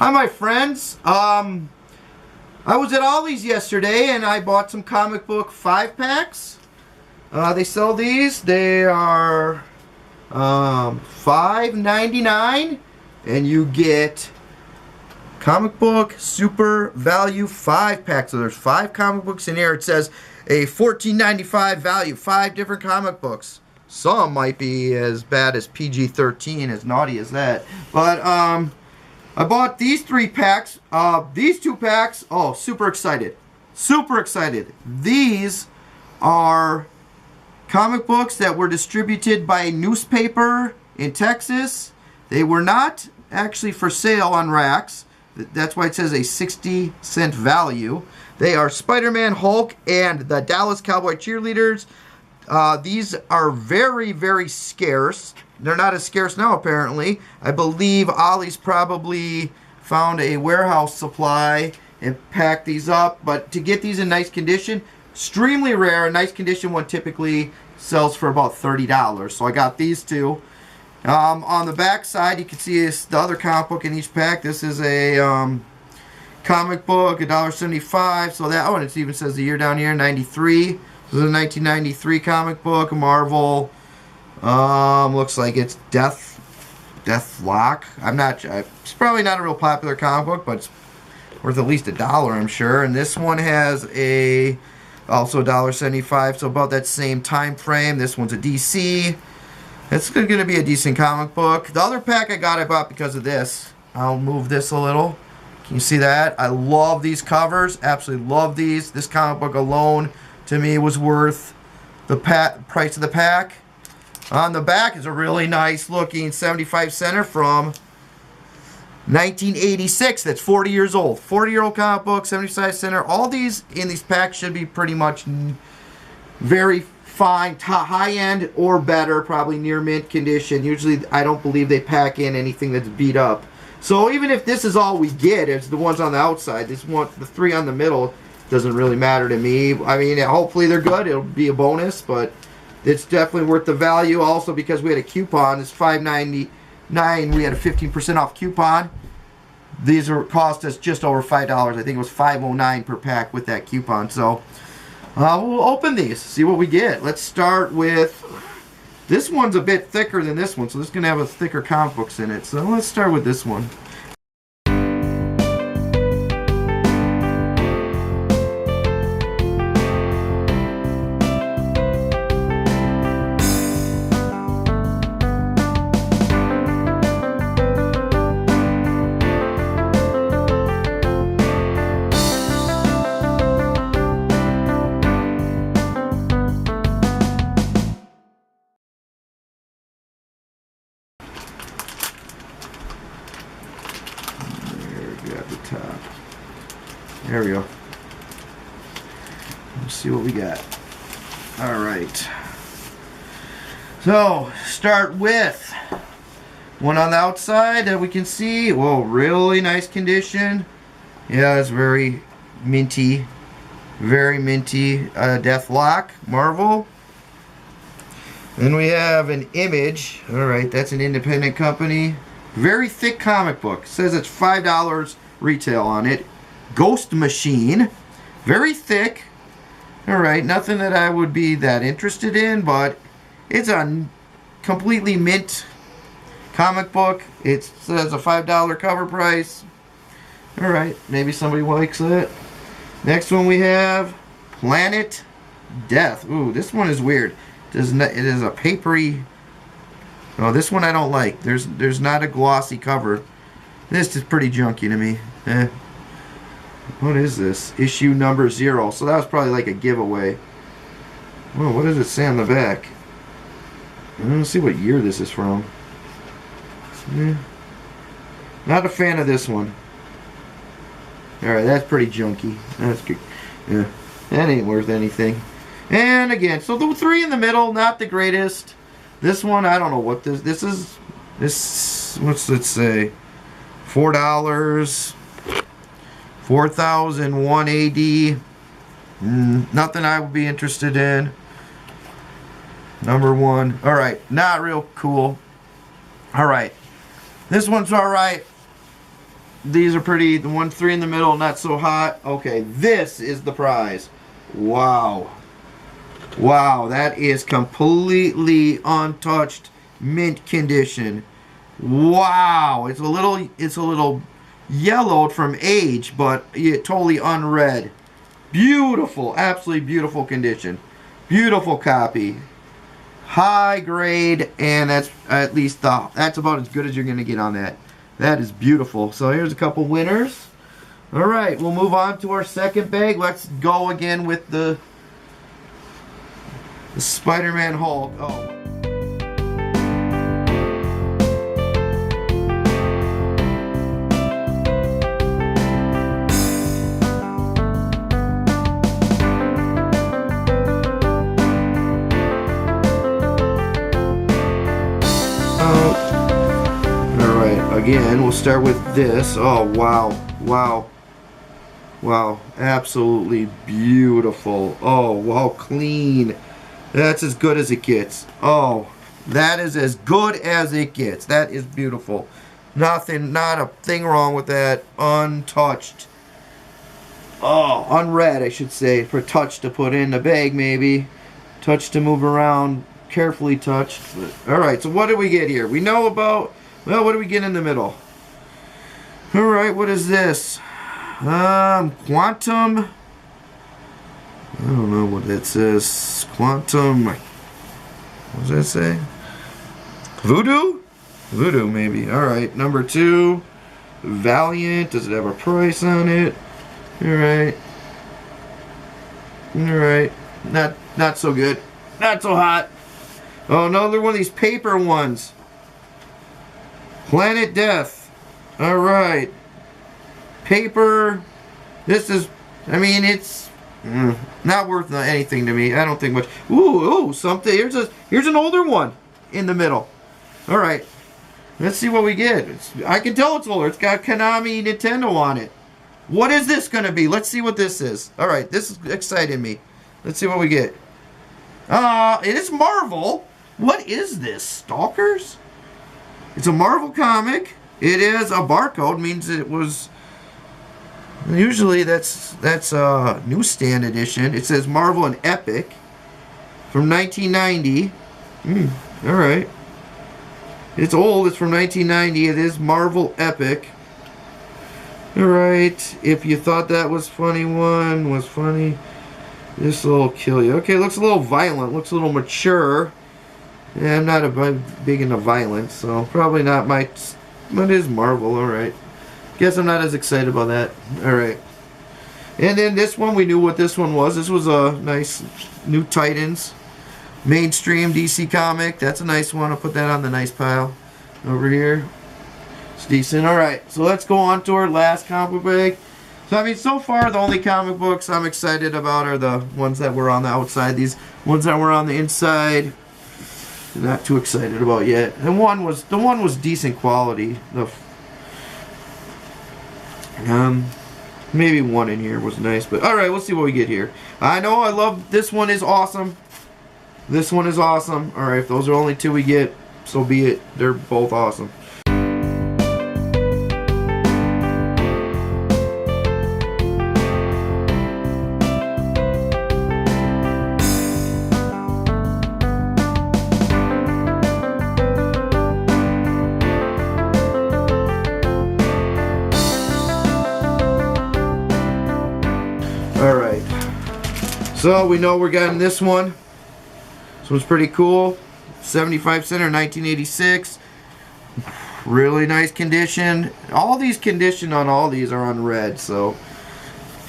Hi, my friends. I was at Ollie's yesterday and I bought some comic book 5-packs. They sell these. They are $5.99 and you get comic book super value 5-pack. So there's 5 comic books in here. It says a $14.95 value, 5 different comic books. Some might be as bad as PG-13, as naughty as that. But I bought these 3 packs. These 2 packs, oh, super excited. Super excited. These are comic books that were distributed by a newspaper in Texas. They were not actually for sale on racks. That's why it says a 60-cent value. They are Spider-Man, Hulk, and the Dallas Cowboys Cheerleaders. These are very, very scarce. They're not as scarce now, apparently. I believe Ollie's probably found a warehouse supply and packed these up. But to get these in nice condition, extremely rare. A nice condition one typically sells for about $30. So I got these 2. On the back side, you can see the other comic book in each pack. This is a comic book, $1.75. So that, oh, and it even says the year down here, 93. This is a 1993 comic book, Marvel. Looks like it's Deathlock. I'm not sure. It's probably not a real popular comic book, but it's worth at least $1, I'm sure. And this one has also $1.75, so about that same time frame. This one's a DC. It's going to be a decent comic book. The other pack I bought because of this. I'll move this a little. Can you see that? I love these covers. Absolutely love these. This comic book alone, to me, was worth the price of the pack. On the back is a really nice looking 75 center from 1986. That's 40 years old. 40-year-old comic book, 75 center. All these in these packs should be pretty much very fine, high-end or better, probably near mint condition. Usually I don't believe they pack in anything that's beat up. So even if this is all we get, it's the ones on the outside. This one, the 3 on the middle, doesn't really matter to me. I mean, hopefully they're good. It'll be a bonus, but it's definitely worth the value. Also, because we had a coupon, it's $5.99. We had a 15% off coupon. These cost us just over $5. I think it was $5.09 per pack with that coupon. So we'll open these, see what we get. Let's start with this one's a bit thicker than this one, so this is going to have a thicker comic books in it. So let's start with this one. At the top. There we go. Let's see what we got. Alright. So, start with one on the outside that we can see. Whoa, really nice condition. Yeah, it's very minty. Very minty. Deathlock, Marvel. Then we have an Image. Alright, that's an independent company. Very thick comic book. It says it's $5 retail on it. Ghost Machine. Very thick. Alright, nothing that I would be that interested in, but it's a completely mint comic book. It says a $5 cover price. Alright, maybe somebody likes it. Next one we have Planet Death. Ooh, this one is weird. It is a papery... Oh, this one I don't like. There's not a glossy cover. This is pretty junky to me. What is this? Issue number 0. So that was probably like a giveaway. Whoa, what does it say on the back? I don't see what year this is from. Not a fan of this one. Alright, that's pretty junky. That's good. Yeah, that ain't worth anything. And again, so the 3 in the middle, not the greatest. This one, I don't know what this is. This, what's it say? $4. 4001 AD. Nothing I would be interested in. Number 1. Alright, not real cool. Alright. This one's alright. these are pretty. The 1, 3 in the middle, not so hot. Okay, this is the prize. Wow. Wow, that is completely untouched, mint condition. Wow, it's a little yellowed from age, but totally unread. Beautiful, absolutely beautiful condition. Beautiful copy. High grade, and that's at least that's about as good as you're gonna get on that. That is beautiful. So here's a couple winners. All right, we'll move on to our second bag. Let's go again with the Spider-Man Hulk. Oh. Again, we'll start with this. Oh, wow. Wow. Wow. Absolutely beautiful. Oh, wow. Clean. That's as good as it gets. Oh, that is as good as it gets. That is beautiful. Nothing, not a thing wrong with that. Untouched. Oh, unread, I should say. For touch to put in the bag, maybe. Touch to move around. Carefully touched. Alright, so what do we get here? We know about... Well, what do we get in the middle? Alright, what is this? Quantum. I don't know what that says. Quantum. What does that say? Voodoo? Voodoo, maybe. Alright, number 2. Valiant. Does it have a price on it? Alright. Alright. Not so good. Not so hot. Oh, another one of these paper ones. Planet Death. Alright. Paper. This is, I mean, it's not worth anything to me. I don't think much. Ooh, something. Here's an older one in the middle. Alright. Let's see what we get. I can tell it's older. It's got Konami Nintendo on it. What is this going to be? Let's see what this is. Alright, this is exciting me. Let's see what we get. It is Marvel. What is this? Stalkers? It's a Marvel comic. It is a barcode, means it was... Usually that's a newsstand edition. It says Marvel and Epic from 1990. Alright. It's old. It's from 1990. It is Marvel Epic. Alright. If you thought that was funny, this will kill you. Okay, looks a little violent. Looks a little mature. Yeah, I'm not big into violence, so probably not my... But it is Marvel, alright. Guess I'm not as excited about that. Alright. And then this one, we knew what this one was. This was a nice New Titans. Mainstream DC comic. That's a nice one. I'll put that on the nice pile over here. It's decent. Alright, so let's go on to our last comic bag. So, I mean, so far, the only comic books I'm excited about are the ones that were on the outside. These ones that were on the inside... Not too excited about yet. And the one was decent quality. Maybe one in here was nice, but all right, we'll see what we get here. I know I love this one. Is awesome. This one is awesome. All right, if those are only 2 we get, so be it. They're both awesome. Alright, so we know we're getting this one. This one's pretty cool. 75 center, 1986. Really nice condition. All these condition on all these are unread, so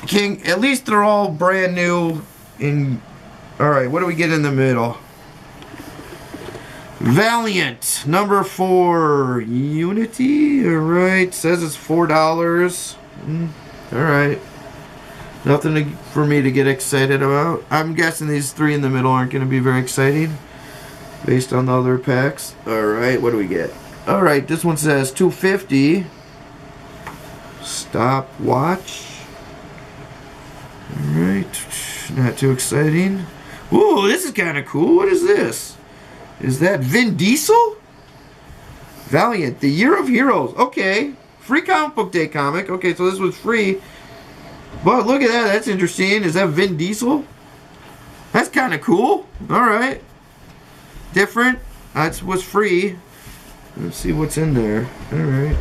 at least they're all brand new. Alright, what do we get in the middle? Valiant, number 4, Unity. Alright, says it's $4. Alright. Nothing for me to get excited about. I'm guessing these 3 in the middle aren't going to be very exciting based on the other packs. Alright, what do we get? Alright, this one says $250. Stopwatch. Alright, not too exciting. Ooh, this is kind of cool. What is this? Is that Vin Diesel? Valiant, the Year of Heroes. Okay. Free comic book day comic. Okay, so this was free. But look at that. That's interesting. Is that Vin Diesel? That's kind of cool. Alright. Different. That was free. Let's see what's in there. Alright.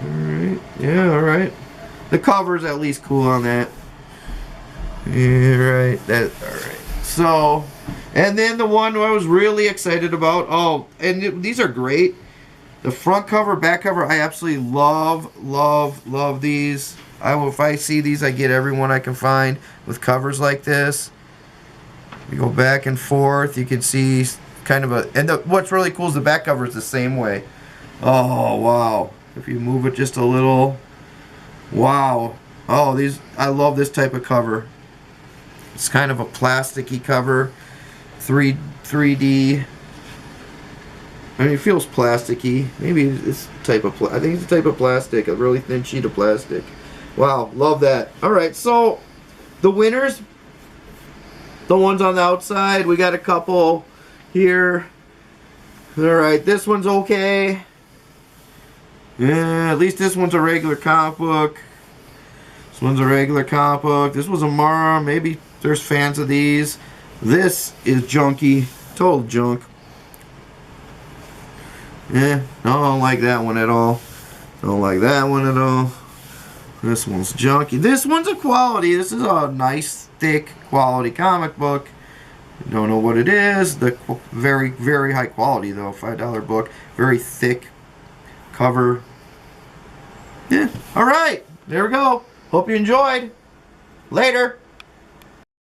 Alright. Yeah, alright. The cover's at least cool on that. Yeah, right. Alright. So, and then the one I was really excited about. Oh, and these are great. The front cover, back cover, I absolutely love these. If I see these, I get every one I can find with covers like this. We go back and forth. You can see kind of a... And what's really cool is the back cover is the same way. Oh, wow. If you move it just a little... Wow. Oh, these... I love this type of cover. It's kind of a plasticky cover. 3D. I mean, it feels plasticky. Maybe it's type of... I think it's a type of plastic. A really thin sheet of plastic. Wow. Love that. Alright, so... The winners... The ones on the outside, we got a couple here. Alright, this one's okay. Yeah, at least this one's a regular comic book. This one's a regular comic book. This was a Mara. Maybe there's fans of these. This is junky. Total junk. Yeah, no, I don't like that one at all. Don't like that one at all. This one's junky. This one's a quality. This is a nice, thick, quality comic book. Don't know what it is. The very, very high quality, though. $5 book. Very thick cover. Yeah. All right. There we go. Hope you enjoyed. Later.